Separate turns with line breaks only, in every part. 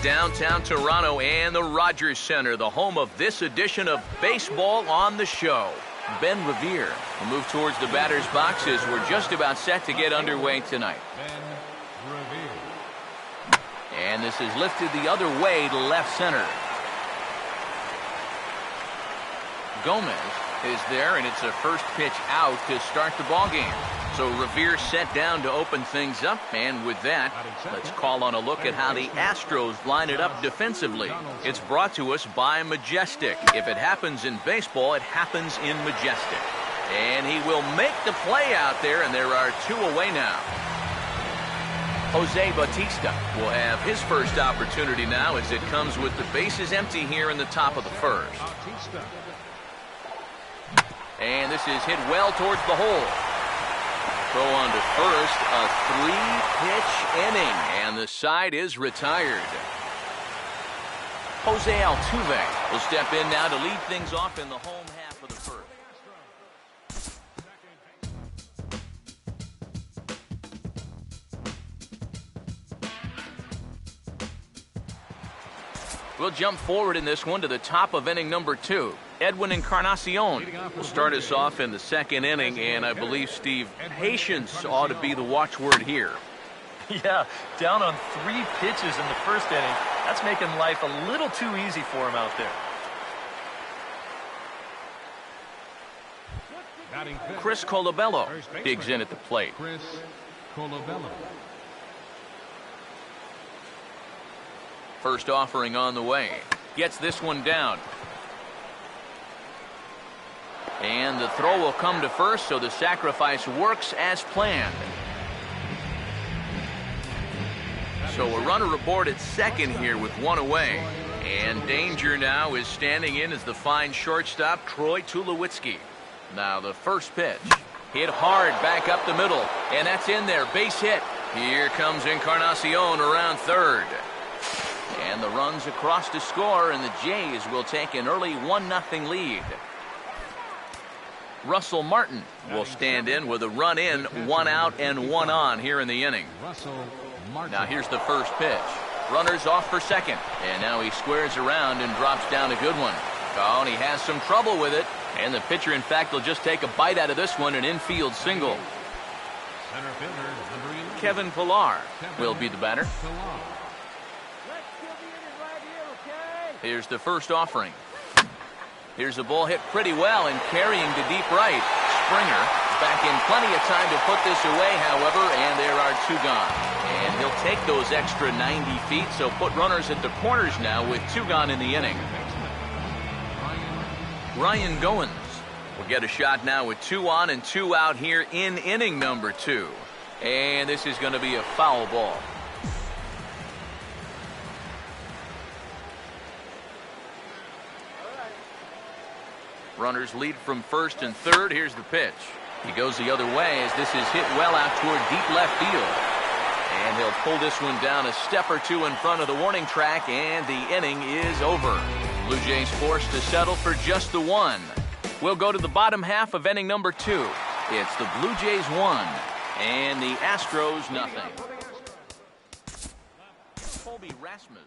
downtown Toronto and the Rogers Center, the home of this edition of Baseball on the Show. Ben Revere will move towards the batter's boxes. We're just about set to get underway tonight. And this is lifted the other way to left center. Gomez is there, and it's a first pitch out to start the ball game. So Revere set down to open things up, and with that, let's call on a look at how the Astros line it up defensively. It's brought to us by Majestic. If it happens in baseball, it happens in Majestic. And he will make the play out there, and there are two away now. Jose Bautista will have his first opportunity now as it comes with the bases empty here in the top of the first. And this is hit well towards the hole. Throw on to first, a three-pitch inning, and the side is retired. Jose Altuve will step in now to lead things off in the home half of the first. We'll jump forward in this one to the top of inning number 2. Edwin Encarnacion will start us off in the second inning, and I believe, Steve, patience ought to be the watchword here.
Yeah, down on 3 pitches in the first inning. That's making life a little too easy for him out there.
Chris Colabello digs in at the plate.
Chris Colabello.
First offering on the way. Gets this one down. And the throw will come to first, so the sacrifice works as planned. So a runner aboard at second here with 1 away. And danger now is standing in as the fine shortstop, Troy Tulowitzki. Now the first pitch. Hit hard back up the middle. And that's in there. Base hit. Here comes Encarnacion around third. And the runs across to score, and the Jays will take an early 1-0 lead. Russell Martin will stand in with a run in, 1 out and 1 on here in the inning. Now here's the first pitch. Runners off for second, and now he squares around and drops down a good one. Oh, and he has some trouble with it, and the pitcher, in fact, will just take a bite out of this one, an infield single. Kevin Pillar will be the batter. Here's the first offering. Here's the ball hit pretty well and carrying to deep right. Springer back in plenty of time to put this away, however, and there are 2 gone. And he'll take those extra 90 feet, so put runners at the corners now with 2 gone in the inning. Ryan Goins will get a shot now with 2 on and 2 out here in inning number 2. And this is going to be a foul ball. Runners lead from first and third. Here's the pitch. He goes the other way as this is hit well out toward deep left field. And he'll pull this one down a step or 2 in front of the warning track, and the inning is over. Blue Jays forced to settle for just the 1. We'll go to the bottom half of inning number 2. It's the Blue Jays 1 and the Astros nothing. Colby Rasmus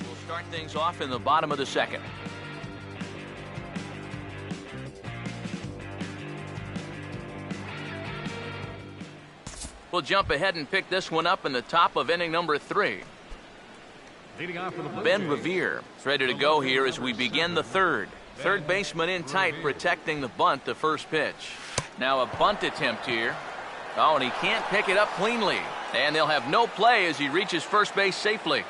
will start things off in the bottom of the second. We'll jump ahead and pick this one up in the top of inning number 3. Ben Revere is ready to go here as we begin the third. Third baseman in tight, protecting the bunt, the first pitch. Now a bunt attempt here. Oh, and he can't pick it up cleanly. And they'll have no play as he reaches first base safely.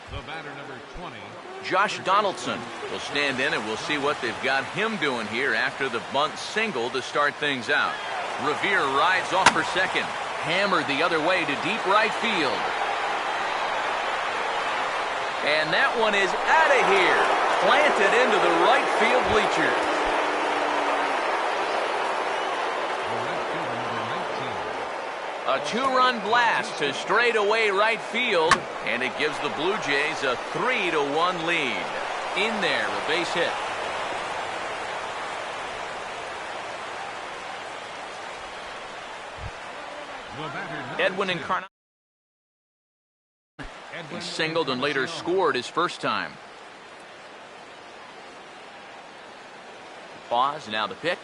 The batter, number 20.
Josh Donaldson will stand in, and we'll see what they've got him doing here after the bunt single to start things out. Revere rides off for second. Hammered the other way to deep right field. And that one is out of here. Planted into the right field bleachers. A 2-run blast to straightaway right field, and it gives the Blue Jays a 3-1 lead. In there, a base hit. Edwin Encarnacion He singled and later scored his first time. Pause, now the pitch.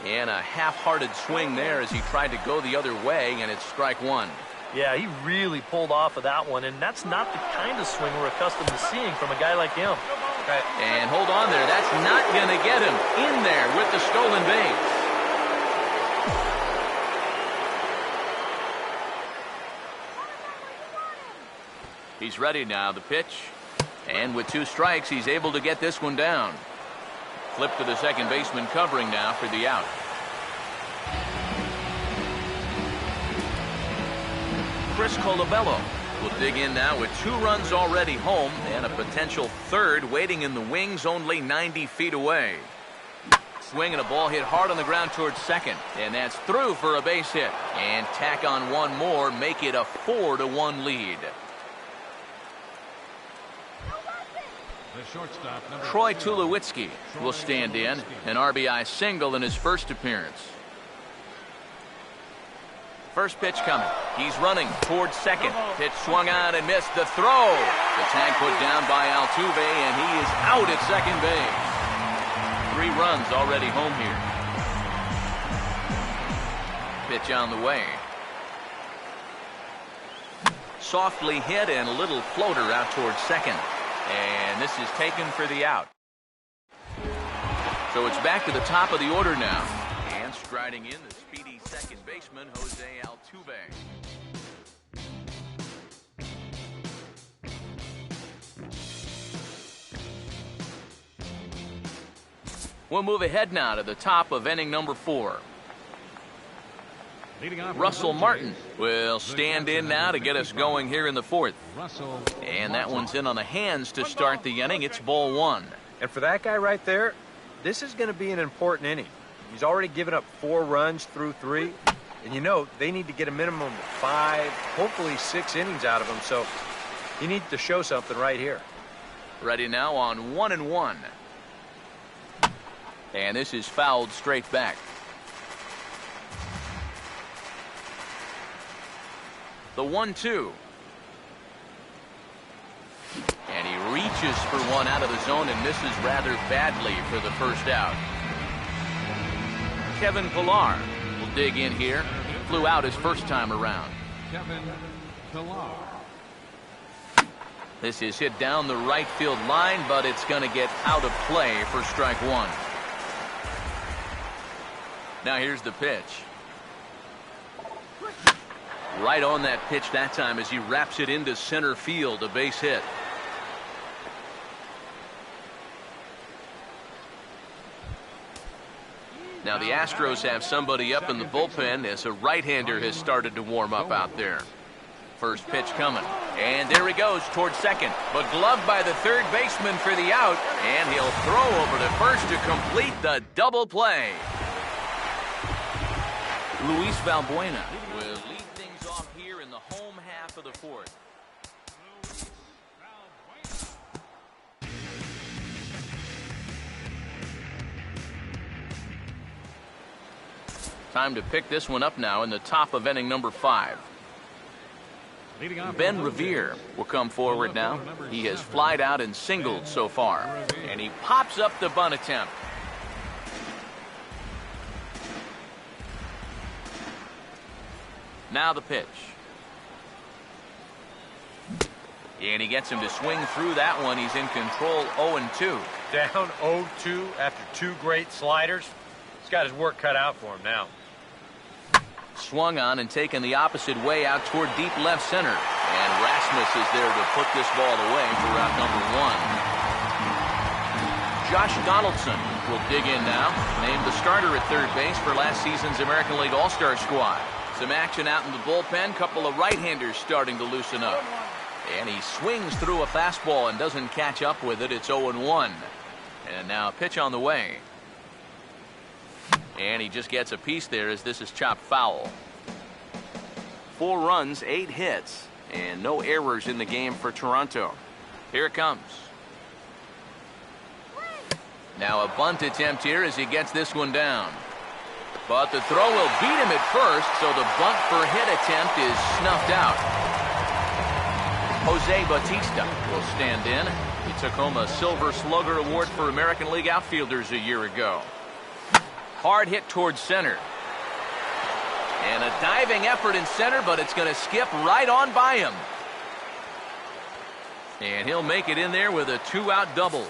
And a half-hearted swing there as he tried to go the other way, and it's strike one.
Yeah, he really pulled off of that one, and that's not the kind of swing we're accustomed to seeing from a guy like him.
And hold on there, that's not going to get him in there with the stolen base. He's ready now, the pitch. And with 2 strikes, he's able to get this one down. Flip to the second baseman covering now for the out. Chris Colabello will dig in now with 2 runs already home and a potential third waiting in the wings only 90 feet away. Swing and a ball hit hard on the ground towards second, and that's through for a base hit. And tack on one more, make it a 4-1 lead.
The shortstop,
Troy Tulowitzki will stand in, an RBI single in his first appearance. First pitch coming. He's running towards second. Pitch swung on and missed. The throw. The tag put down by Altuve, and he is out at second base. 3 runs already home here. Pitch on the way. Softly hit and a little floater out towards second. And this is taken for the out. So it's back to the top of the order now. And striding in the speedy second baseman, Jose Altuve. We'll move ahead now to the top of inning number 4. Russell Martin will stand in now to get us going here in the 4th. And that one's in on the hands to start the inning. It's ball 1.
And for that guy right there, this is going to be an important inning. He's already given up 4 runs through 3. And you know, they need to get a minimum of 5, hopefully 6 innings out of him. So he needs to show something right here.
Ready now on 1-1. And this is fouled straight back. The 1-2. And he reaches for one out of the zone and misses rather badly for the first out. Kevin Pillar will dig in here. He flew out his first time around.
Kevin Pillar.
This is hit down the right field line, but it's going to get out of play for strike 1. Now here's the pitch. Right on that pitch that time as he wraps it into center field, a base hit. Now the Astros have somebody up in the bullpen as a right-hander has started to warm up out there. First pitch coming. And there he goes towards second. But gloved by the third baseman for the out. And he'll throw over to first to complete the double play. Luis Valbuena will lead things off here in the home half of the 4th. Time to pick this one up now in the top of inning number 5. Ben Revere will come forward now. He has flied out and singled so far. And he pops up the bunt attempt. Now the pitch. And he gets him to swing through that one. He's in control 0-2.
Down 0-2 after 2 great sliders. He's got his work cut out for him now.
Swung on and taken the opposite way out toward deep left center. And Rasmus is there to put this ball away for out number 1. Josh Donaldson will dig in now. Named the starter at third base for last season's American League All-Star squad. Some action out in the bullpen. Couple of right-handers starting to loosen up. And he swings through a fastball and doesn't catch up with it. It's 0-1. And now a pitch on the way. And he just gets a piece there as this is chopped foul. 4 runs, 8 hits, and no errors in the game for Toronto. Here it comes. Now a bunt attempt here as he gets this one down. But the throw will beat him at first, so the bunt for hit attempt is snuffed out. Jose Bautista will stand in. He took home a Silver Slugger Award for American League outfielders a year ago. Hard hit towards center. And a diving effort in center, but it's going to skip right on by him. And he'll make it in there with a 2-out double.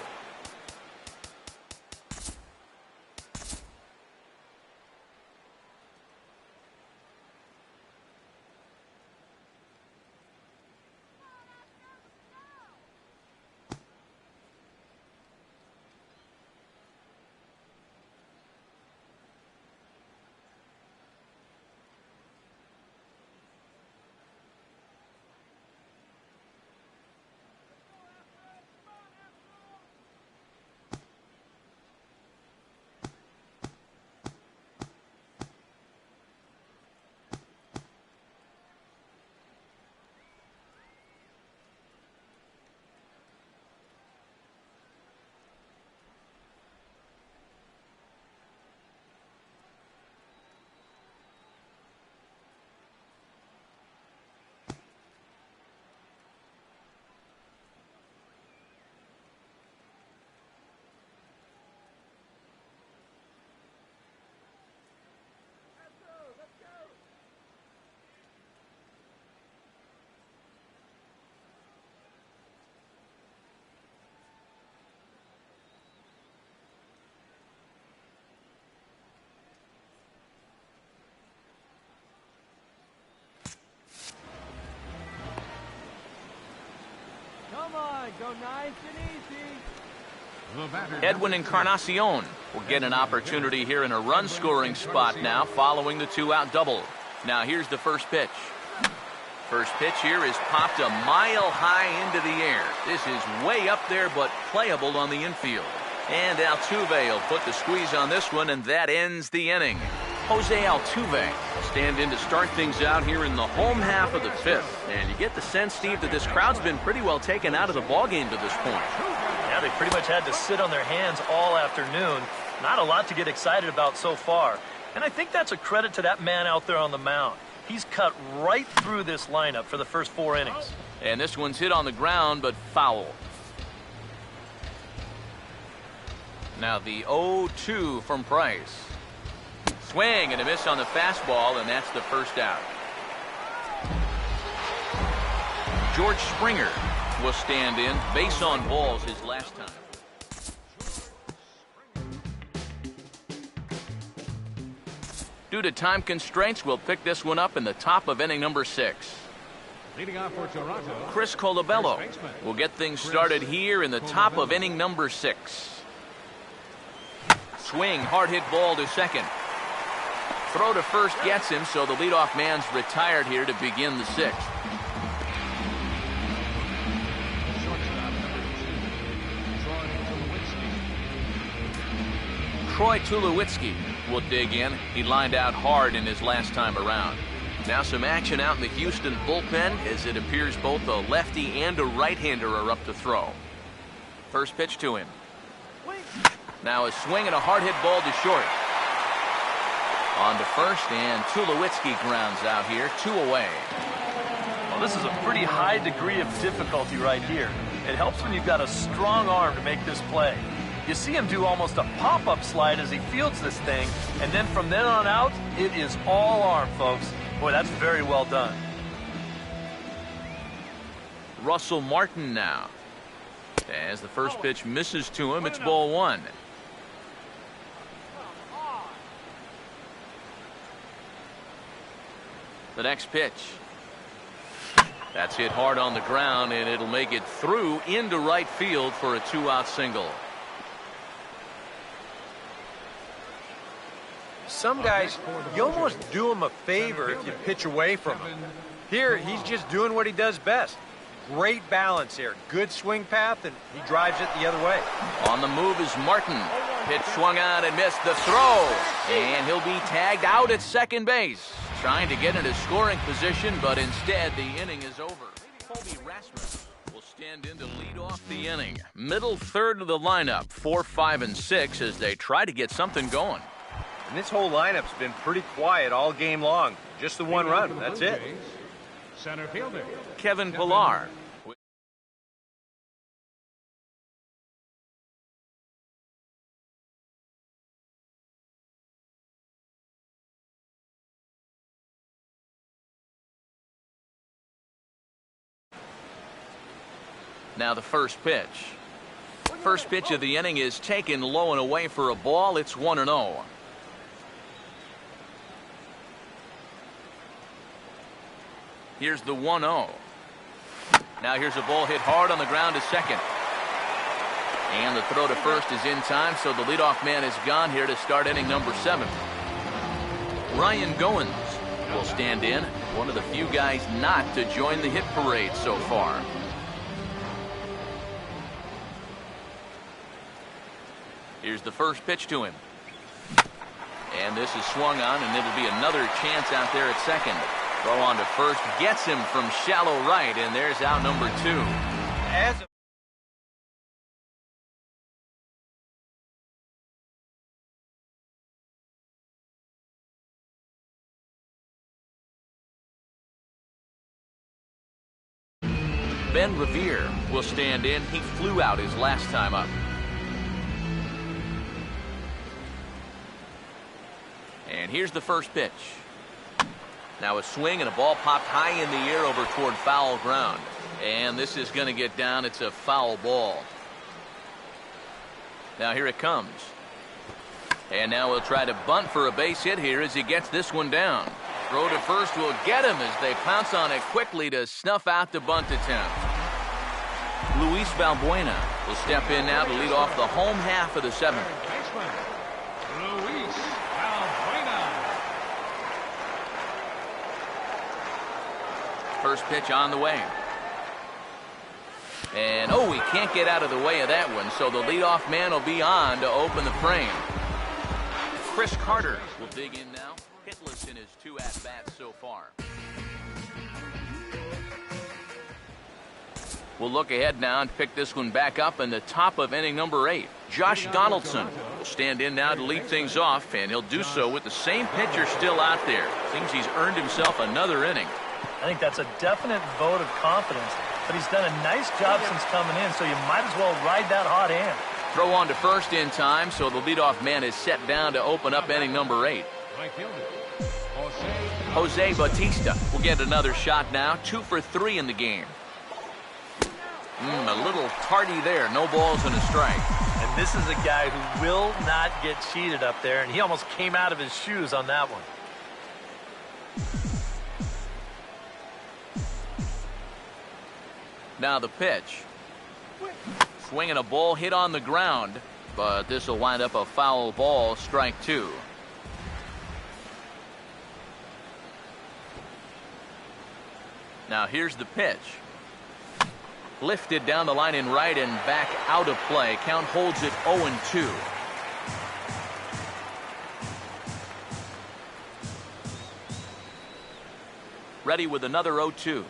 Come on, go nice and easy.
The batter,
Edwin Encarnacion will get an opportunity here in a run-scoring spot now following the 2-out double. Now here's the first pitch. First pitch here is popped a mile high into the air. This is way up there, but playable on the infield. And Altuve will put the squeeze on this one, and that ends the inning. Jose Altuve will stand in to start things out here in the home half of the fifth. And you get the sense, Steve, that this crowd's been pretty well taken out of the ballgame to this point.
Yeah, they pretty much had to sit on their hands all afternoon. Not a lot to get excited about so far. And I think that's a credit to that man out there on the mound. He's cut right through this lineup for the first 4 innings.
And this one's hit on the ground, but foul. Now the 0-2 from Price. Swing and a miss on the fastball, and that's the first out. George Springer will stand in. Base on balls his last time. Due to time constraints, we'll pick this one up in the top of inning number 6.
leading off for Toronto,
Chris Colabello will get things started here in the top of inning number 6. Swing, hard hit ball to second. Throw to first gets him, so the leadoff man's retired here to begin the 6th.
shortstop number 2,
Troy Tulowitzki will dig in. He lined out hard in his last time around. Now some action out in the Houston bullpen, as it appears both a lefty and a right-hander are up to throw. First pitch to him. Now a swing and a hard hit ball to short. On to first, and Tulowitzki grounds out here, 2 away.
Well, this is a pretty high degree of difficulty right here. It helps when you've got a strong arm to make this play. You see him do almost a pop-up slide as he fields this thing, and then from then on out, it is all arm, folks. Boy, that's very well done.
Russell Martin now. As the first pitch misses to him, it's ball 1. The next pitch. That's hit hard on the ground, and it'll make it through into right field for a 2-out single.
Some guys, you almost do him a favor if you pitch away from him. Here, he's just doing what he does best. Great balance here. Good swing path, and he drives it the other way.
On the move is Martin. Pitch swung on and missed the throw. And he'll be tagged out at second base. Trying to get into scoring position, but instead the inning is over. Colby Rasmus will stand in to lead off the inning. Middle third of the lineup, 4, 5, and 6, as they try to get something going.
And this whole lineup's been pretty quiet all game long. Just the one run. That's it.
center fielder
Kevin Pillar Now the first pitch. First pitch of the inning is taken low and away for a ball. It's 1-0. Here's the 1-0. Now here's a ball hit hard on the ground to second. And the throw to first is in time, so the leadoff man is gone here to start inning number 7. Ryan Goins will stand in, one of the few guys not to join the hit parade so far. Here's the first pitch to him. And this is swung on, and it'll be another chance out there at second. Throw on to first, gets him from shallow right, and there's out number 2.
As
Ben Revere will stand in. He flew out his last time up. And here's the first pitch. Now a swing and a ball popped high in the air over toward foul ground. And this is going to get down. It's a foul ball. Now here it comes. And now he'll try to bunt for a base hit here as he gets this one down. Throw to first will get him as they pounce on it quickly to snuff out the bunt attempt. Luis Valbuena will step in now to lead off the home half of the 7th.
Baseman, Luis Valbuena.
First pitch on the way. And oh, he can't get out of the way of that one, so the leadoff man will be on to open the frame. Chris Carter will dig in now. Hitless in his 2 at-bats so far. We'll look ahead now and pick this one back up in the top of inning number 8. Josh Donaldson will stand in now to lead things off, and he'll do so with the same pitcher still out there. Seems he's earned himself another inning.
I think that's a definite vote of confidence, but he's done a nice job since coming in, so you might as well ride that hot hand.
Throw on to first in time, so the leadoff man is set down to open up inning number 8.
Right fielder,
Jose Bautista will get another shot now. 2 for 3 in the game. A little tardy there. No balls and a strike.
And this is a guy who will not get cheated up there, and he almost came out of his shoes on that one.
Now the pitch. Swinging a ball hit on the ground, but this will wind up a foul ball, strike 2. Now here's the pitch. Lifted down the line in right and back out of play. Count holds it 0-2. Ready with another 0-2.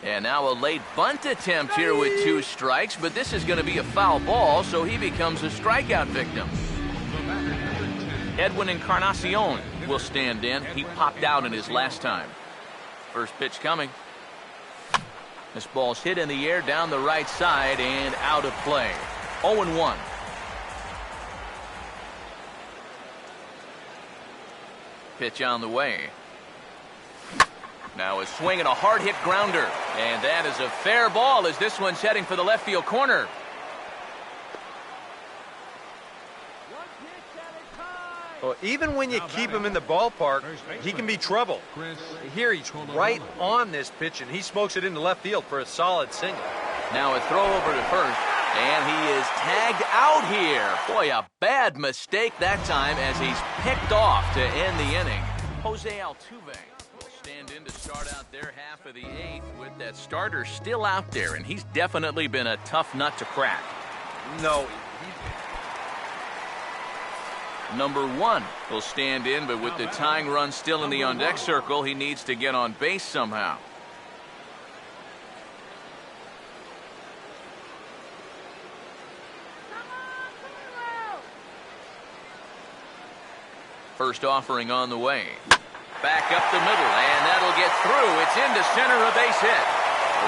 And now a late bunt attempt here with 2 strikes, but this is going to be a foul ball, so he becomes a strikeout victim. Edwin Encarnacion will stand in. He popped out in his last time. First pitch coming. This ball's hit in the air down the right side and out of play. 0-1. Pitch on the way. Now a swing and a hard hit grounder. And that is a fair ball as this one's heading for the left field corner.
Well, even when you keep him in the ballpark, he can be trouble. Here he's right on this pitch, and he smokes it into left field for a solid single.
Now a throw over to first, and he is tagged out here. Boy, a bad mistake that time as he's picked off to end the inning. Jose Altuve will stand in to start out their half of the 8th with that starter still out there, and he's definitely been a tough nut to crack.
No.
Number 1 will stand in, but with the tying run still in the on-deck circle, he needs to get on base somehow. First offering on the way. Back up the middle, and that'll get through. It's into center, a base hit.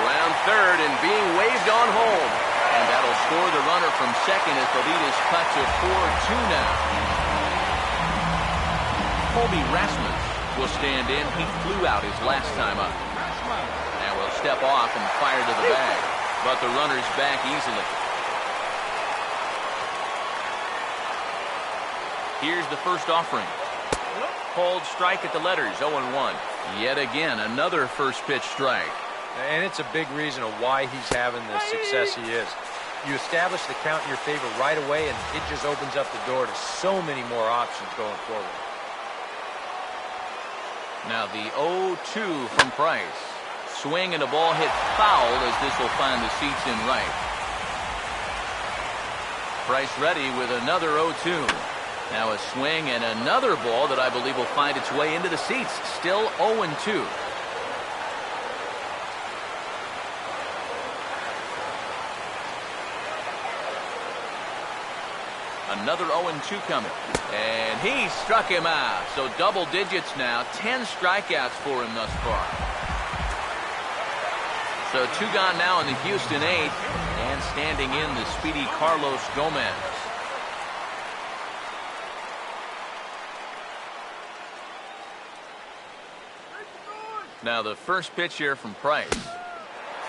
Around third and being waved on home. And that'll score the runner from second as the lead is cut to 4-2 now. Colby Rasmus will stand in. He flew out his last time up. Now will step off and fire to the bag. but the runner's back easily. Here's the first offering. Called strike at the letters, 0-1. Yet again, another first pitch strike.
And it's a big reason of why he's having the success he is. You establish the count in your favor right away, and it just opens up the door to so many more options going forward.
Now the 0-2 from Price. Swing and a ball hit foul as this will find the seats in right. Price ready with another 0-2. Now a swing and another ball that I believe will find its way into the seats. Still 0-2. Another 0-2 coming. And he struck him out. So double digits now. 10 strikeouts for him thus far. So 2 gone now in the Houston 8th. And standing in the speedy Carlos Gomez. Now the first pitch here from Price.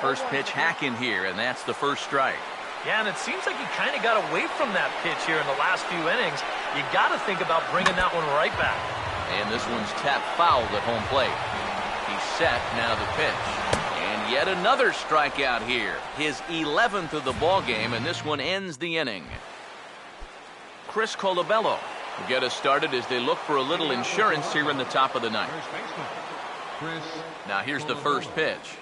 First pitch hack in here, and that's the first strike.
Yeah, and it seems like he kind of got away from that pitch here in the last few innings. You got to think about bringing that one right back.
And this one's tapped fouled at home plate. He's set, now the pitch. And yet another strikeout here. His 11th of the ball game, and this one ends the inning. Chris Colabello will get us started as they look for a little insurance here in the top of the ninth. Now here's the first pitch.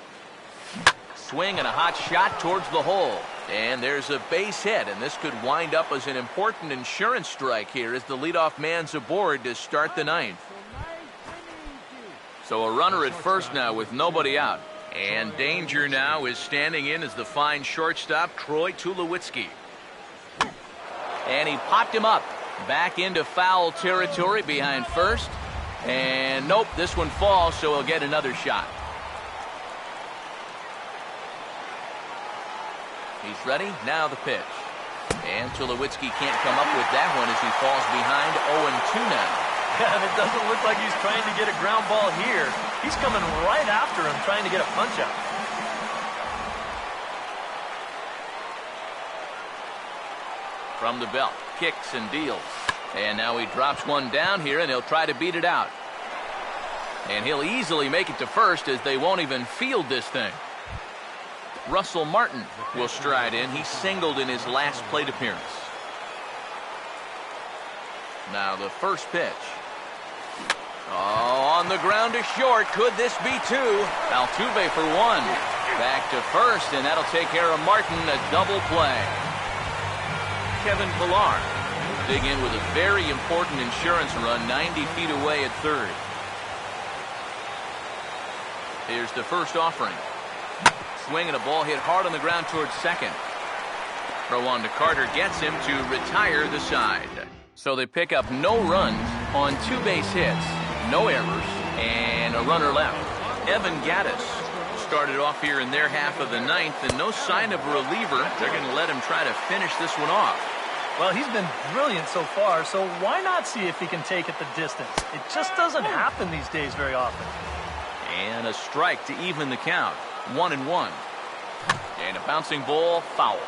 Swing and a hot shot towards the hole. And there's a base hit, and this could wind up as an important insurance strike here as the leadoff man's aboard to start the ninth. So a runner at first now with nobody out. And danger now is standing in as the fine shortstop, Troy Tulowitzki. And he popped him up. Back into foul territory behind first. And nope, this one falls, so he'll get another shot. He's ready. Now the pitch. And Tulowitzki can't come up with that one as he falls behind 0-2 now.
Yeah, and it doesn't look like he's trying to get a ground ball here. He's coming right after him, trying to get a punch out.
From the belt, kicks and deals. And now he drops one down here, and he'll try to beat it out. And he'll easily make it to first as they won't even field this thing. Russell Martin will stride in. He singled in his last plate appearance. Now the first pitch. Oh, on the ground to short. Could this be 2? Altuve for 1. Back to first, and that'll take care of Martin. A double play. Kevin Pillar will dig in with a very important insurance run 90 feet away at third. Here's the first offering. Swing and a ball hit hard on the ground towards second. Throw on to Carter gets him to retire the side. So they pick up no runs on 2 base hits, no errors, and a runner left. Evan Gattis started off here in their half of the ninth, and no sign of a reliever. They're going to let him try to finish this one off.
Well, he's been brilliant so far, so why not see if he can take it the distance? It just doesn't happen these days very often.
And a strike to even the count. 1-1. And a bouncing ball, foul.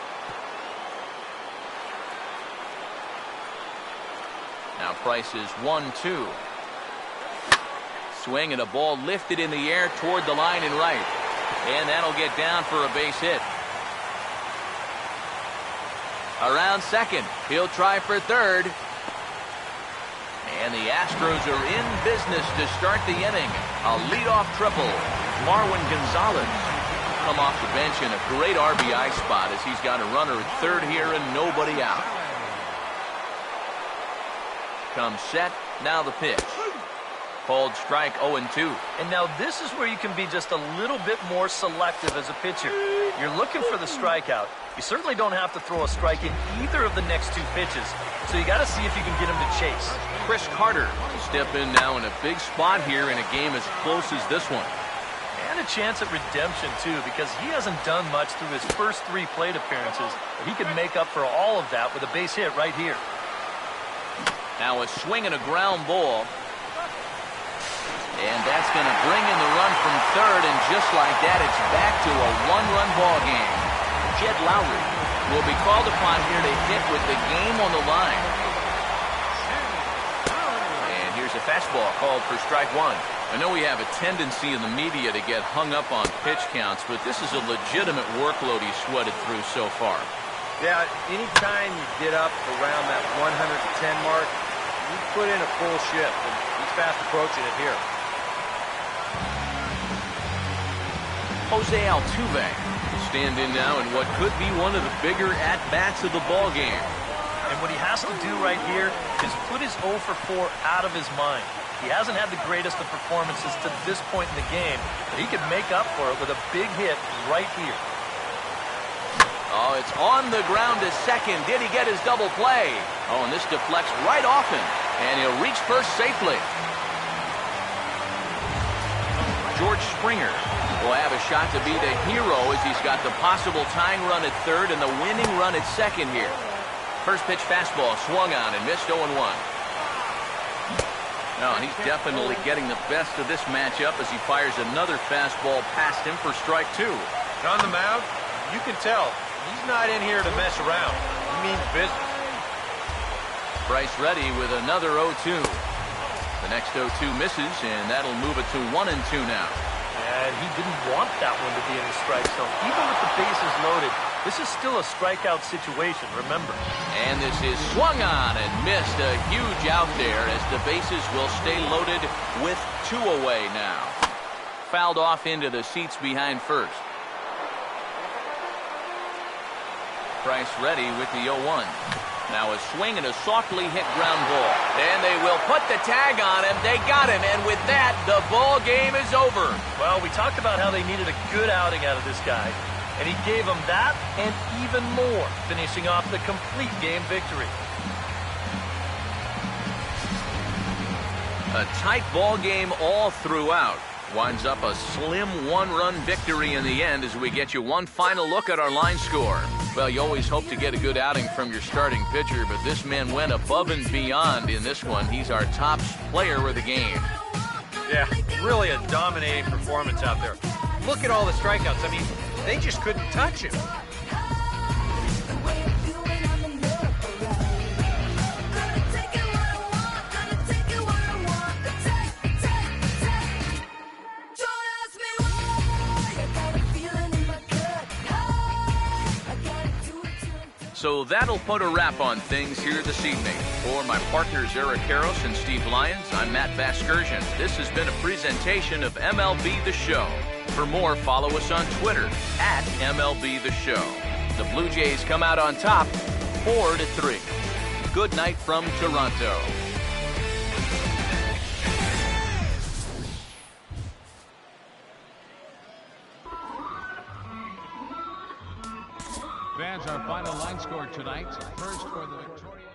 Now Price is 1-2. Swing and a ball lifted in the air toward the line and right. And that'll get down for a base hit. Around second. He'll try for third. And the Astros are in business to start the inning. A leadoff triple. Marwin Gonzalez come off the bench in a great RBI spot as he's got a runner at third here and nobody out. Comes set. Now the pitch. Called strike 0-2.
And now this is where you can be just a little bit more selective as a pitcher. You're looking for the strikeout. You certainly don't have to throw a strike in either of the next 2 pitches. So you got to see if you can get him to chase.
Chris Carter will step in now in a big spot here in a game as close as this one.
And a chance at redemption, too, because he hasn't done much through his first 3 plate appearances. But he can make up for all of that with a base hit right here.
Now a swing and a ground ball. And that's going to bring in the run from third, and just like that, it's back to a 1-run ball game. Jed Lowry will be called upon here to hit with the game on the line. And here's a fastball called for strike one. I know we have a tendency in the media to get hung up on pitch counts, but this is a legitimate workload he's sweated through so far.
Yeah, anytime you get up around that 110 mark, you put in a full shift, and he's fast approaching it here.
Jose Altuve will stand in now in what could be one of the bigger at-bats of the ball game.
And what he has to do right here is put his 0 for 4 out of his mind. He hasn't had the greatest of performances to this point in the game, but he could make up for it with a big hit right here.
Oh, it's on the ground to second. Did he get his double play? Oh, and this deflects right off him, and he'll reach first safely. George Springer will have a shot to be the hero as he's got the possible tying run at third and the winning run at second here. First pitch fastball swung on and missed 0-1. No, and he's definitely getting the best of this matchup as he fires another fastball past him for strike two.
And on the mound, you can tell he's not in here to mess around. He means business.
Bryce Reddy with another 0-2. The next 0-2 misses, and that'll move it to 1-2 now.
And he didn't want that one to be in the strike zone. Even with the bases loaded, this is still a strikeout situation, remember.
And this is swung on and missed. A huge out there as the bases will stay loaded with 2 away now. Fouled off into the seats behind first. Bryce Reddy with the 0-1. Now a swing and a softly hit ground ball. And they will put the tag on him. They got him. And with that, the ball game is over.
Well, we talked about how they needed a good outing out of this guy. And he gave them that and even more, finishing off the complete game victory.
A tight ball game all throughout. Winds up a slim 1-run victory in the end as we get you one final look at our line score. Well, you always hope to get a good outing from your starting pitcher, but this man went above and beyond in this one. He's our top player of the game.
Yeah, really a dominating performance out there. Look at all the strikeouts. I mean, they just couldn't touch him.
So that'll put a wrap on things here this evening. For my partners Eric Karros and Steve Lyons, I'm Matt Vasgersian. This has been a presentation of MLB The Show. For more, follow us on Twitter at MLB The Show. The Blue Jays come out on top 4-3. Good night from Toronto.
Fans, our final line score tonight. First for the victorious.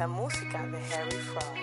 la música de Harry Fraud.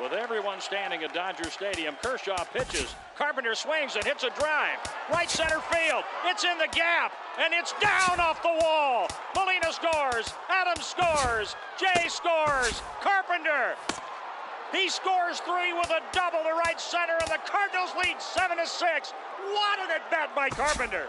With everyone standing at Dodger Stadium, Kershaw pitches. Carpenter swings and hits a drive. Right center field. It's in the gap, and it's down off the wall. Molina scores. Adams scores. Jay scores. Carpenter. He scores 3 with a double to right center, and the Cardinals lead 7-6. What an at-bat by Carpenter.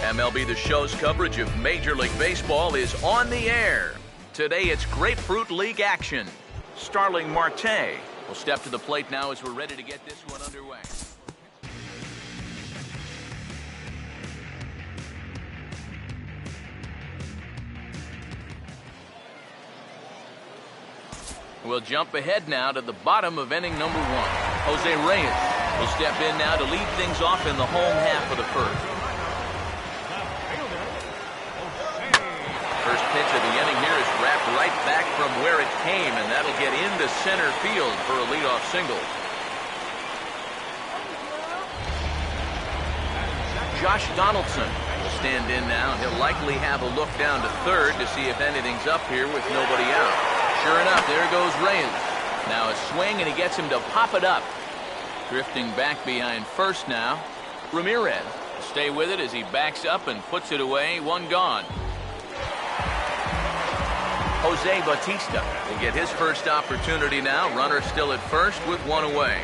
MLB The Show's coverage of Major League Baseball is on the air. Today it's Grapefruit League action. Starling Marte will step to the plate now as we're ready to get this one underway. We'll jump ahead now to the bottom of inning number 1. Jose Reyes will step in now to lead things off in the home half of the first. First pitch of the inning here is wrapped right back from where it came, and that'll get into center field for a leadoff single. Josh Donaldson will stand in now, and he'll likely have a look down to third to see if anything's up here with nobody out. Sure enough, there goes Reyes. Now a swing, and he gets him to pop it up. Drifting back behind first now, Ramirez will stay with it as he backs up and puts it away. One gone. Jose Bautista will get his first opportunity now. Runner still at first with one away.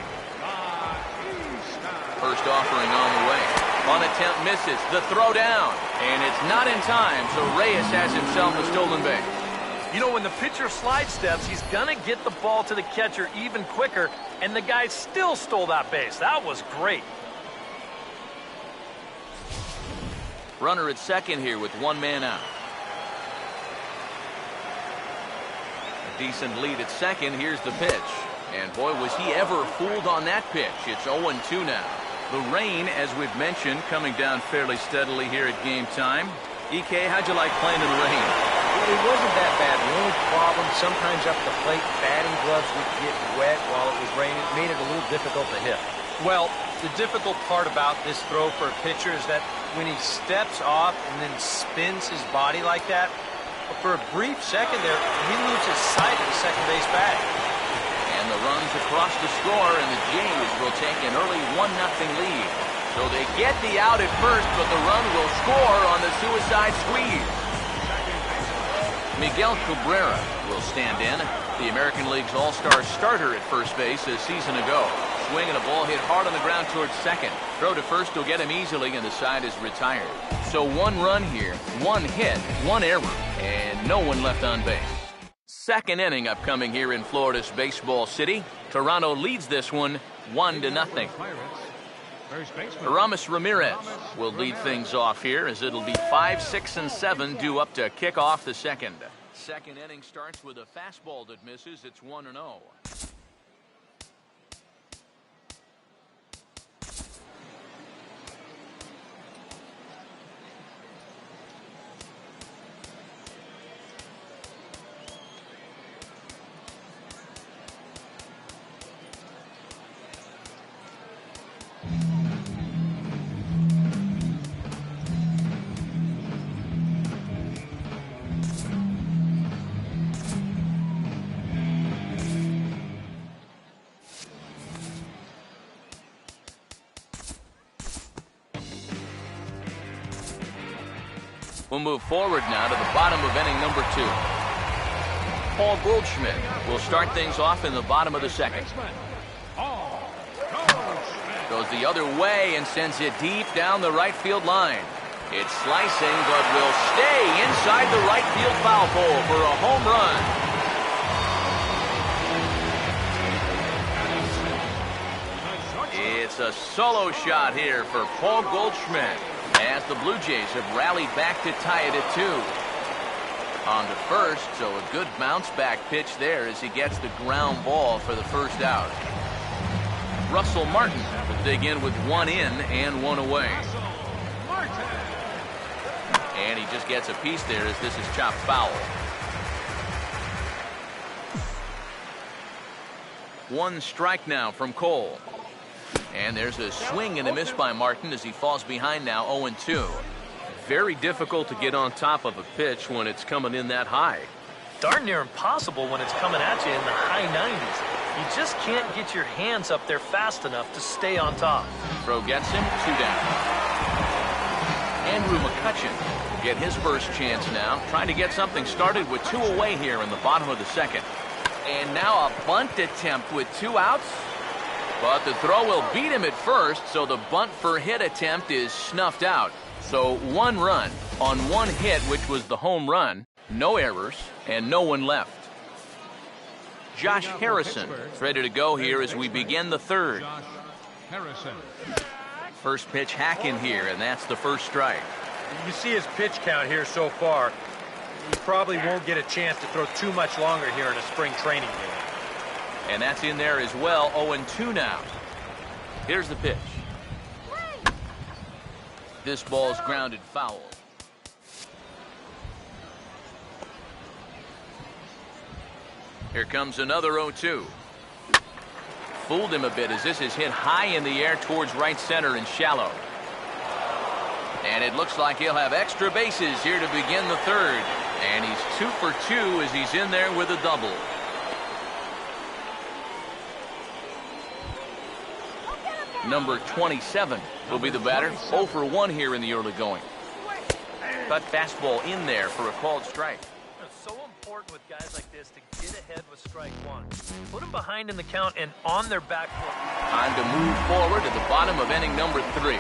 First offering on the way. One attempt misses. The throw down. And it's not in time, so Reyes has himself a stolen base.
You know, when the pitcher slide steps, he's going to get the ball to the catcher even quicker, and the guy still stole that base. That was great.
Runner at second here with one man out. A decent lead at second. Here's the pitch. And boy, was he ever fooled on that pitch. It's 0-2 now. The rain, as we've mentioned, coming down fairly steadily here at game time. EK, how'd you like playing in the rain?
Well, it wasn't that bad. The only problem, sometimes up the plate, batting gloves would get wet while it was raining. It made it a little difficult to hit. Well, the difficult part about this throw for a pitcher is that when he steps off and then spins his body like that, for a brief second there, he loses sight of the second base bag.
And the runs across the score, and the Jays will take an early 1-0 lead. So they get the out at first, but the run will score on the suicide squeeze. Miguel Cabrera will stand in, the American League's all-star starter at first base a season ago. Swing and a ball hit hard on the ground towards second. Throw to first will get him easily, and the side is retired. So one run here, one hit, one error, and no one left on base. Second inning upcoming here in Florida's Baseball City. Toronto leads this one 1-0. Aramis Ramirez will lead things off here as it'll be 5, 6, and 7 due up to kick off the second. Second inning starts with a fastball that misses. It's 1-0. We'll move forward now to the bottom of inning number 2. Paul Goldschmidt will start things off in the bottom of the second. Goes the other way and sends it deep down the right field line. It's slicing, but will stay inside the right field foul pole for a home run. It's a solo shot here for Paul Goldschmidt, as the Blue Jays have rallied back to tie it at 2. On to first, so a good bounce back pitch there as he gets the ground ball for the first out. Russell Martin will dig in with one in and one away. And he just gets a piece there as this is chopped foul. 1 strike now from Cole. And there's a swing and a miss by Martin as he falls behind now 0-2. Very difficult to get on top of a pitch when it's coming in that high.
Darn near impossible when it's coming at you in the high 90s. You just can't get your hands up there fast enough to stay on top.
Throw gets him, 2 down. Andrew McCutchen will get his first chance now, trying to get something started with 2 away here in the bottom of the second. And now a bunt attempt with 2 outs. But the throw will beat him at first, so the bunt for hit attempt is snuffed out. So 1 run on 1 hit, which was the home run, no errors, and no one left. Josh Harrison is ready to go here as we begin the 3rd.
Josh Harrison.
First pitch hacking here, and that's the first strike.
You see his pitch count here so far. He probably won't get a chance to throw too much longer here in a spring training game.
And that's in there as well. 0-2 now. Here's the pitch. This ball's grounded foul. Here comes another 0-2. Fooled him a bit as this is hit high in the air towards right center and shallow. And it looks like he'll have extra bases here to begin the 3rd. And he's 2 for 2 as he's in there with a double. Number 27 will be the batter. 0 for 1 here in the early going. Cut fastball in there for a called strike.
It's so important with guys like this to get ahead with strike 1. Put them behind in the count and on their back foot.
Time to move forward to the bottom of inning number 3.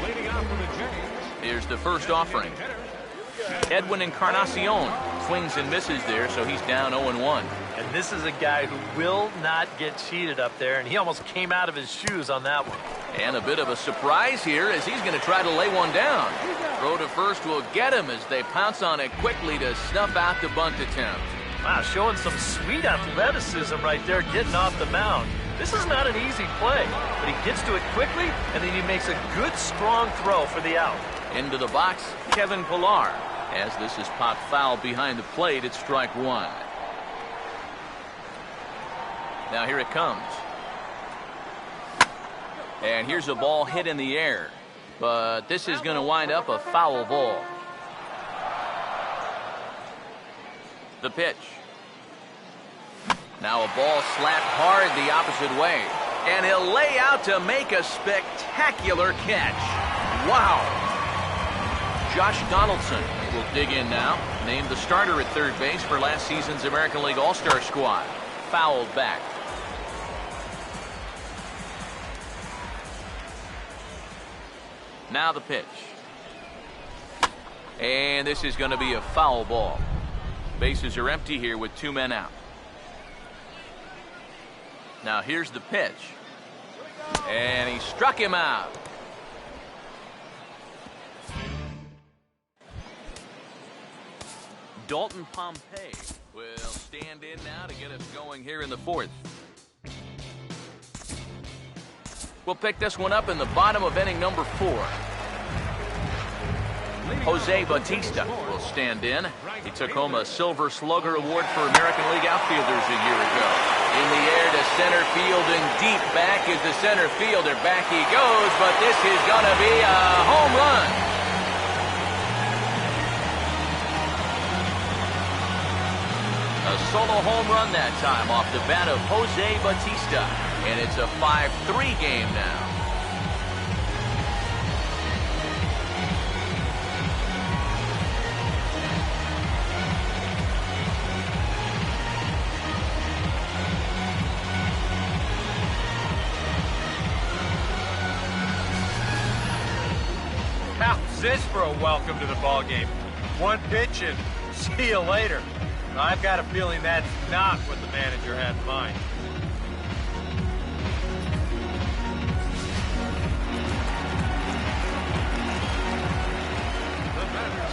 Leading off for the Jays.
Here's the first offering. Edwin Encarnacion swings and misses there, so he's down 0-1.
And this is a guy who will not get cheated up there, and he almost came out of his shoes on that one.
And a bit of a surprise here as he's going to try to lay one down. Throw to first will get him as they pounce on it quickly to snuff out the bunt attempt.
Wow, showing some sweet athleticism right there, getting off the mound. This is not an easy play, but he gets to it quickly, and then he makes a good, strong throw for the out.
Into the box, Kevin Pillar. As this is popped foul behind the plate, it's strike 1. Now here it comes. And here's a ball hit in the air. But this is going to wind up a foul ball. The pitch. Now a ball slapped hard the opposite way. And he'll lay out to make a spectacular catch. Wow. Josh Donaldson will dig in now. Named the starter at third base for last season's American League All-Star squad. Fouled back. Now the pitch. And this is going to be a foul ball. Bases are empty here with 2 men out. Now here's the pitch. And he struck him out. Dalton Pompey will stand in now to get us going here in the 4th. We'll pick this one up in the bottom of inning number 4. Jose Bautista will stand in. He took home a Silver Slugger Award for American League outfielders a year ago. In the air to center field and deep back is the center fielder. Back he goes, but this is going to be a home run. A solo home run that time off the bat of Jose Bautista. And it's a 5-3 game now.
How's this for a welcome to the ball game? 1 pitch and see you later. I've got a feeling that's not what the manager had in mind.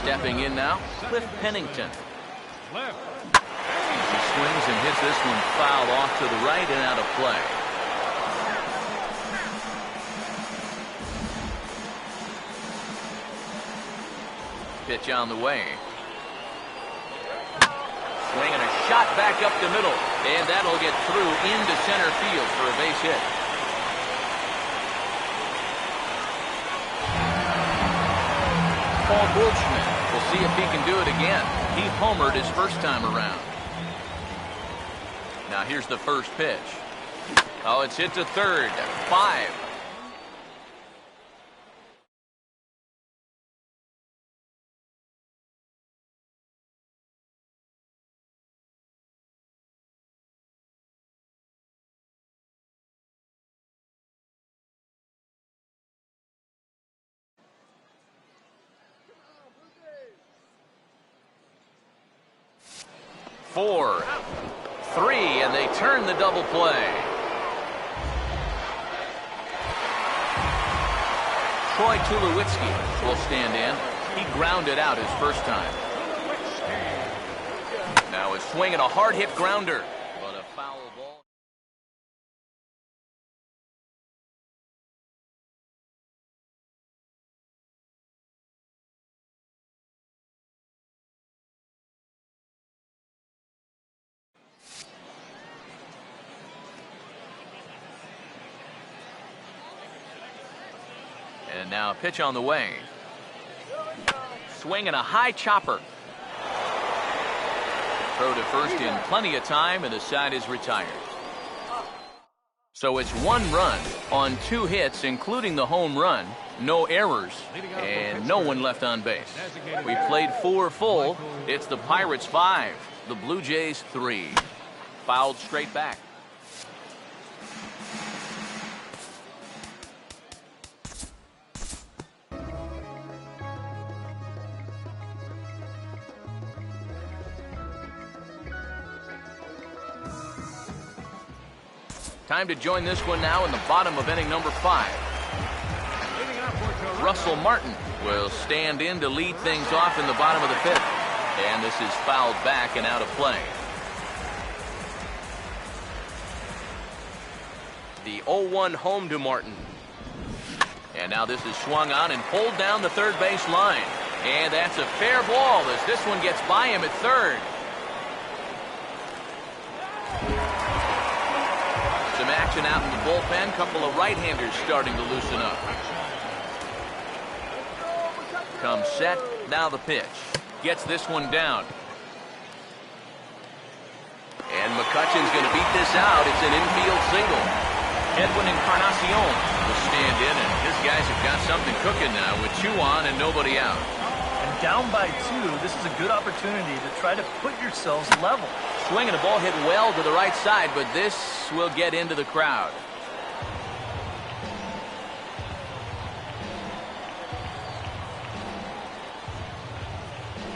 Stepping in now, Cliff Pennington.
Left.
He swings and hits this one foul off to the right and out of play. Pitch on the way. Swing and a shot back up the middle. And that'll get through into center field for a base hit. Paul Goldschmidt will see if he can do it again. He homered his first time around. Now here's the first pitch. Oh, it's hit to third. 5. 4, 3, and they turn the double play. Troy Tulowitzki will stand in. He grounded out his first time. Now is swinging a hard hit grounder, but a foul ball. And now a pitch on the way. Swinging a high chopper. Throw to first in plenty of time, and the side is retired. So it's 1 run on 2 hits, including the home run, no errors, and no one left on base. We played 4 full. It's the Pirates 5, the Blue Jays 3. Fouled straight back. Time to join this one now in the bottom of inning number 5. Russell Martin will stand in to lead things off in the bottom of the 5th. And this is fouled back and out of play. The 0-1 home to Martin. And now this is swung on and pulled down the third base line. And that's a fair ball as this one gets by him at third. Some action out in the bullpen. Couple of right-handers starting to loosen up. Comes set. Now the pitch. Gets this one down. And McCutcheon's going to beat this out. It's an infield single. Edwin Encarnacion will stand in, and his guys have got something cooking now with 2 on and nobody out.
And down by 2, this is a good opportunity to try to put yourselves level.
Swinging a ball hit well to the right side, but this will get into the crowd.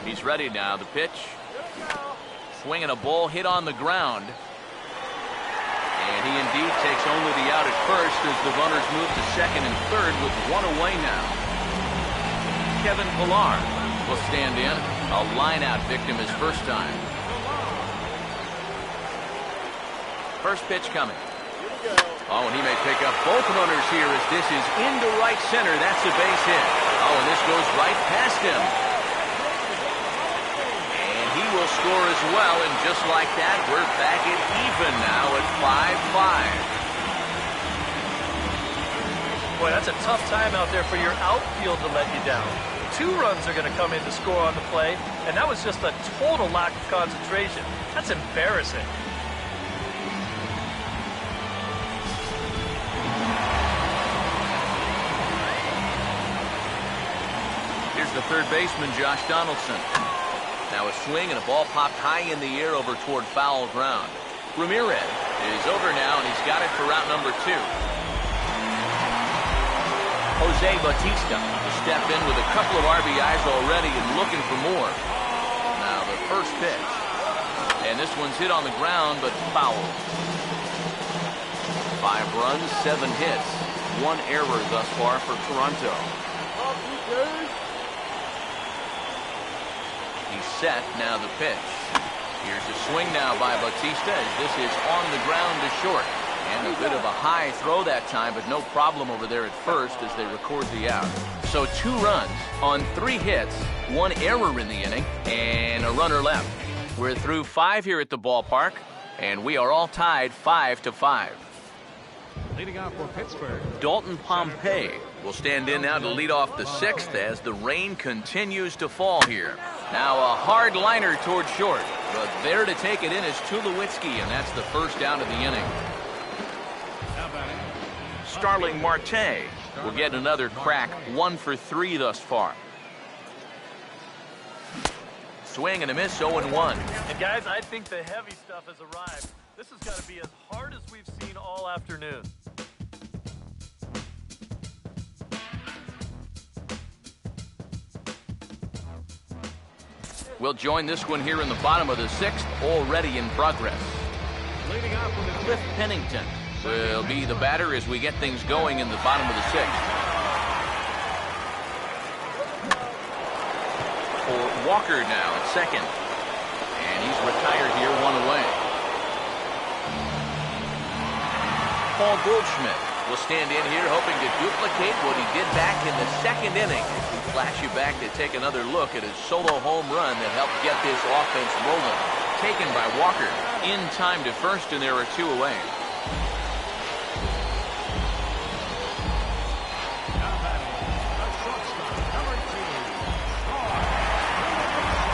He's ready now. The pitch. Swinging a ball hit on the ground. And he indeed takes only the out at first as the runners move to second and third with 1 away now. Kevin Pillar will stand in. A line-out victim his first time. First pitch coming. Oh, and he may pick up both runners here as this is into right center. That's a base hit. Oh, and this goes right past him. And he will score as well, and just like that, we're back at even now at 5-5.
Boy, that's a tough time out there for your outfield to let you down. 2 runs are going to come in to score on the play, and that was just a total lack of concentration. That's embarrassing.
Here's the third baseman, Josh Donaldson. Now a swing and a ball popped high in the air over toward foul ground. Ramirez is over now, and he's got it for route number 2. Jose Bautista will step in with a couple of RBIs already and looking for more. Now the first pitch. And this one's hit on the ground, but foul. 5 runs, 7 hits. 1 error thus far for Toronto. He's set. Now the pitch. Here's a swing now by Bautista as this is on the ground to short. And a bit of a high throw that time, but no problem over there at first as they record the out. So 2 runs on 3 hits, 1 error in the inning, and a runner left. We're through 5 here at the ballpark, and we are all tied 5-5.
Leading off for Pittsburgh,
Dalton Pompey will stand in now to lead off the 6th as the rain continues to fall here. Now a hard liner toward short, but there to take it in is Tulowitzki, and that's the first out of the inning. Starling Marte will get another crack, 1 for 3 thus far. Swing and a miss, 0-1.
And guys, I think the heavy stuff has arrived. This has got to be as hard as we've seen all afternoon.
We'll join this one here in the bottom of the 6th, already in progress.
Leading off with
Cliff Pennington will be the batter as we get things going in the bottom of the 6th. For Walker now at second. And he's retired here, 1 away. Paul Goldschmidt will stand in here hoping to duplicate what he did back in the 2nd inning. We flash you back to take another look at his solo home run that helped get this offense rolling. Taken by Walker in time to first, and there are 2 away.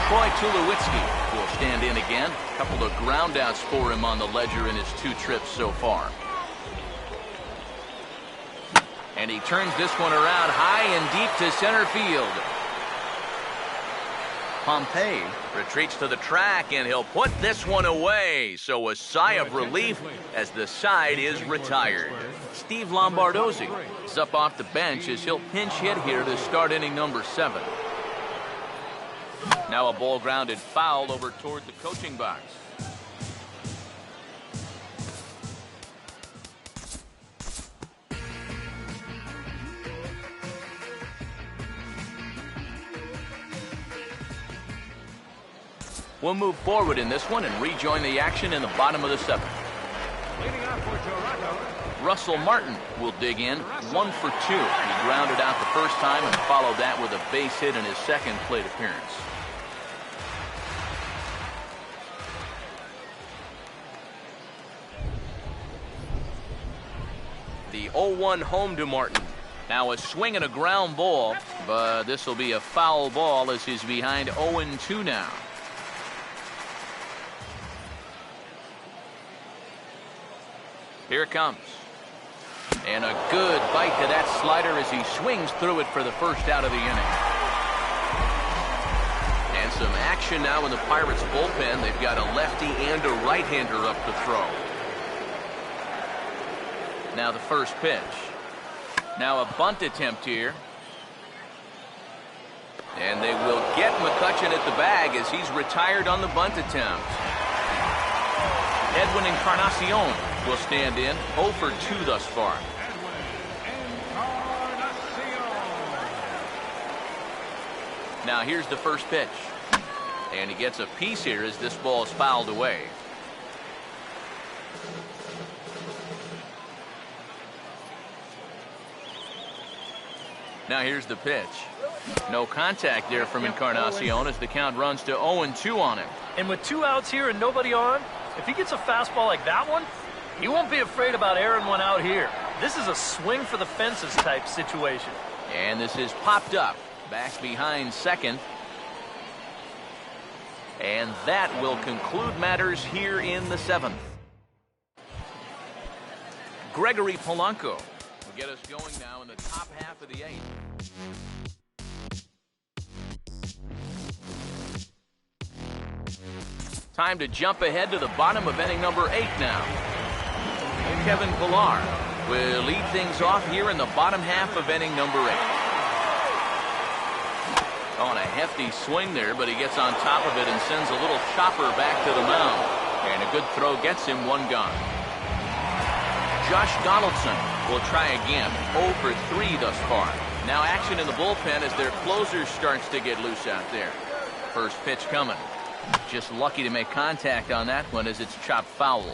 Troy Tulowitzki will stand in again. A couple of groundouts for him on the ledger in his 2 trips so far. And he turns this one around high and deep to center field. Pompey retreats to the track, and he'll put this one away. So a sigh of relief as the side is retired. Steve Lombardozzi is up off the bench as he'll pinch hit here to start inning number 7. Now a ball grounded foul over toward the coaching box. We'll move forward in this one and rejoin the action in the bottom of the 7th.
leading off for Toronto.
Russell Martin will dig in, 1 for 2. He grounded out the first time and followed that with a base hit in his 2nd plate appearance. The 0-1 home to Martin. Now a swing and a ground ball, but this will be a foul ball as he's behind 0-2 now. Here it comes. And a good bite to that slider as he swings through it for the first out of the inning. And some action now in the Pirates bullpen. They've got a lefty and a right-hander up to throw. Now the first pitch. Now a bunt attempt here. And they will get McCutchen at the bag as he's retired on the bunt attempt. Edwin Encarnacion will stand in, 0 for 2 thus far. Now here's the first pitch. And he gets a piece here as this ball is fouled away. Now here's the pitch. No contact there from Encarnacion as the count runs to 0-2 on him.
And with 2 outs here and nobody on, if he gets a fastball like that one, he won't be afraid about airing one out here. This is a swing for the fences type situation.
And this is popped up back behind second. And that will conclude matters here in the 7th. Gregory Polanco will get us going now in the top half of the 8th. Time to jump ahead to the bottom of inning number 8 now. Kevin Pillar will lead things off here in the bottom half of inning number 8. On a hefty swing there, but he gets on top of it and sends a little chopper back to the mound. And a good throw gets him 1 gone. Josh Donaldson will try again, 0 for 3 thus far. Now action in the bullpen as their closer starts to get loose out there. First pitch coming. Just lucky to make contact on that one as it's chopped foul.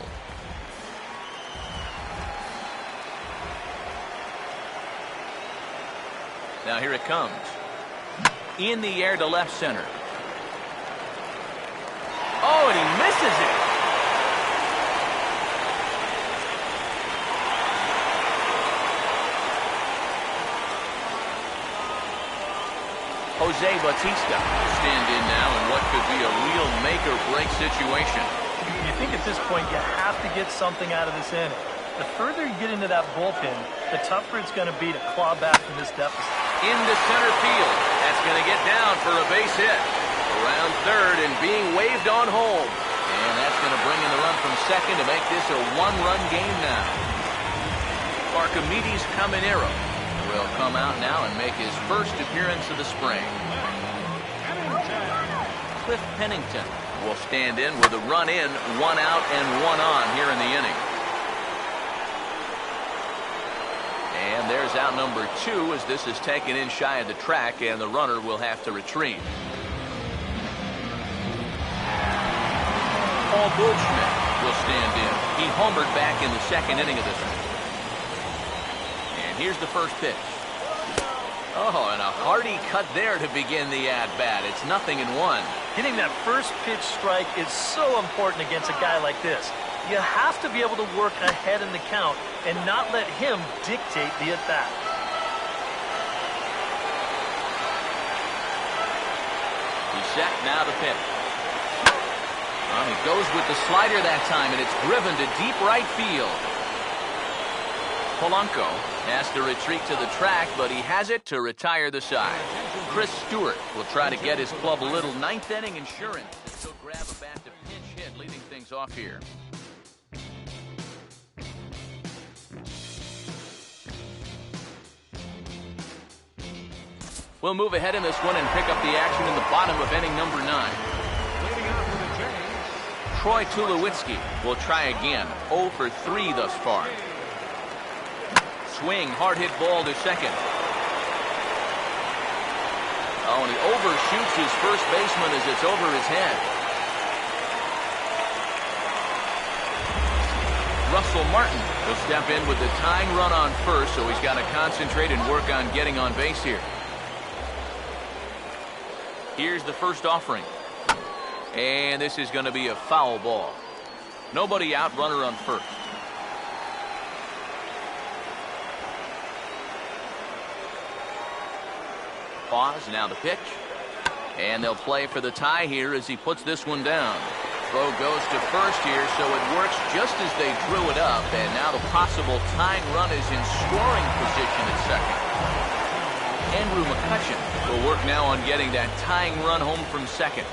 Now here it comes. In the air to left center. Oh, and he misses it. Jose Bautista will stand in now in what could be a real make-or-break situation.
You think at this point you have to get something out of this inning. The further you get into that bullpen, the tougher it's going to be to claw back from this deficit.
Into center field. That's going to get down for a base hit. Around third and being waved on home. And that's going to bring in the run from second to make this a 1-run game now. Archimedes Caminero will come out now and make his first appearance of the spring. Cliff Pennington will stand in with a run in, 1 out and 1 on here in the inning. And there's out number 2 as this is taken in shy of the track, and the runner will have to retrieve. Paul Goldschmidt will stand in. He homered back in the second inning of this one. And here's the first pitch. Oh, and a hearty cut there to begin the at-bat. It's 0-1.
Getting that first pitch strike is so important against a guy like this. You have to be able to work ahead in the count and not let him dictate the at-bat.
He's set, now the pitch. Well, he goes with the slider that time, and it's driven to deep right field. Polanco has to retreat to the track, but he has it to retire the side. Chris Stewart will try to get his club a little ninth inning insurance. He'll grab a bat to pinch hit, leading things off here. We'll move ahead in this one and pick up the action in the bottom of inning number 9.
Leading off for the Jays.
Troy Tulowitzki will try again. 0 for 3 thus far. Swing, hard hit ball to second. Oh, and he overshoots his first baseman as it's over his head. Russell Martin will step in with the tying run on first, so he's got to concentrate and work on getting on base here. Here's the first offering. And this is going to be a foul ball. Nobody out, runner on first. Pause, now the pitch. And they'll play for the tie here as he puts this one down. Throw goes to first here, so it works just as they drew it up. And now the possible tying run is in scoring position at second. Andrew McCutcheon will work now on getting that tying run home from second.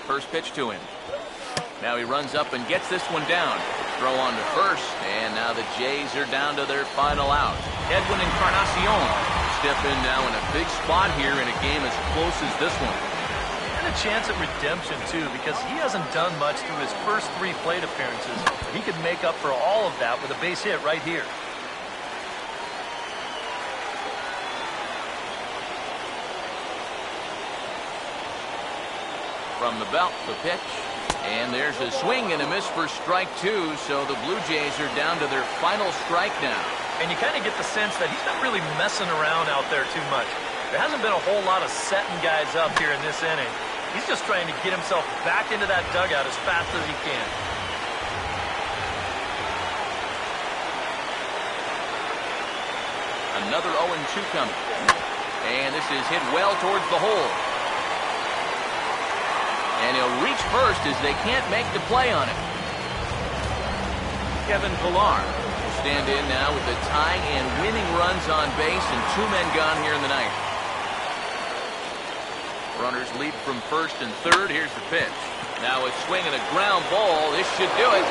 First pitch to him. Now he runs up and gets this one down. Throw on to first, and now the Jays are down to their final out. Edwin Encarnacion step in now in a big spot here in a game as close as this one.
And a chance at redemption, too, because he hasn't done much through his first 3 plate appearances. He could make up for all of that with a base hit right here.
From the belt, the pitch. And there's a swing and a miss for strike 2, so the Blue Jays are down to their final strike now.
And you kind of get the sense that he's not really messing around out there too much. There hasn't been a whole lot of setting guys up here in this inning. He's just trying to get himself back into that dugout as fast as he can.
Another 0-2 coming. And this is hit well towards the hole. And he'll reach first as they can't make the play on it. Kevin Pillar will stand in now with the tying and winning runs on base and 2 men gone here in the ninth. Runners lead from first and third. Here's the pitch. Now a swing and a ground ball. This should do it.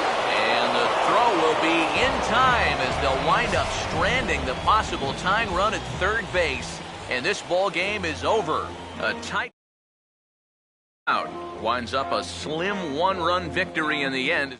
And the throw will be in time as they'll wind up stranding the possible tying run at third base. And this ball game is over. A tight out winds up a slim 1-run victory in the end.